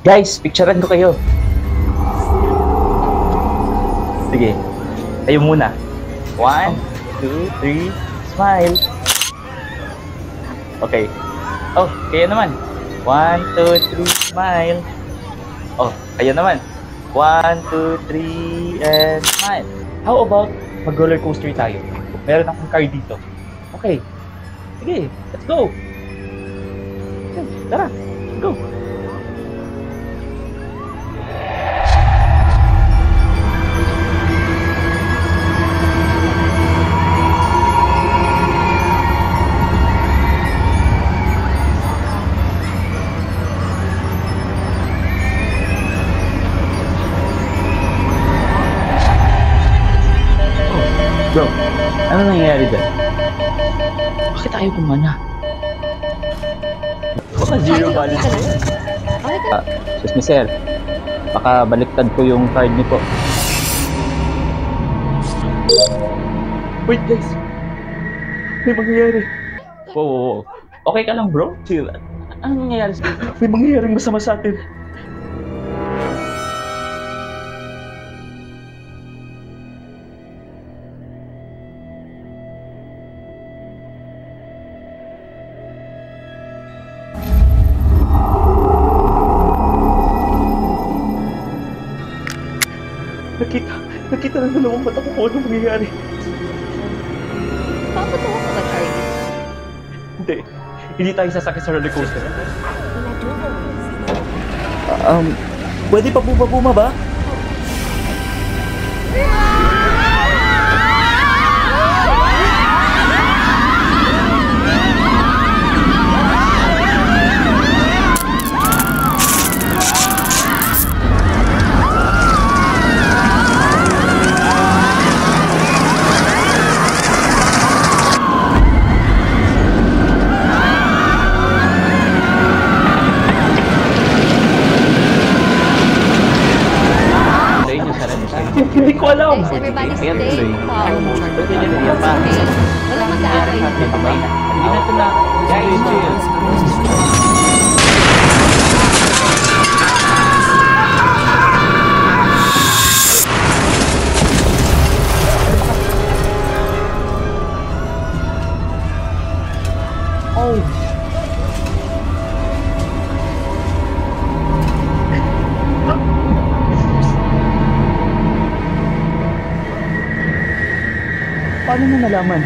Guys, picturean ko kayo. Sige. Kayo muna. 1, 2, 3, smile. Okay. Oh, kayo naman. 1, 2, 3, smile. Oh, kayo naman. 1, 2, 3, and smile. How about mag-roller coaster tayo? Meron akong car dito. Okay. Sige, let's go. Okay, tara, let's go. Bro, ano nangyayari dyan? Bakit ayaw kumana? Baka zero balance na yun. Excuse me sir, baka baliktad ko yung card niyo po. Wait guys, may mangyayari. Whoa. Okay ka lang bro? Chill. Anong nangyayari sa'yo? May mangyayaring masama sa atin. Nakita ng dalawang mata ko kung ano mangyayari. Papatawa ka ba, Charlie? Hindi tayo sasakit sa roller coaster. Pwede pa bumaba? Hindi ko alam. Everybody's Ayan today. tuloy. Pwede nyo niya pa. Walang mag-aaway. Hindi na ito na. Guys, chill. Paano mo nalaman?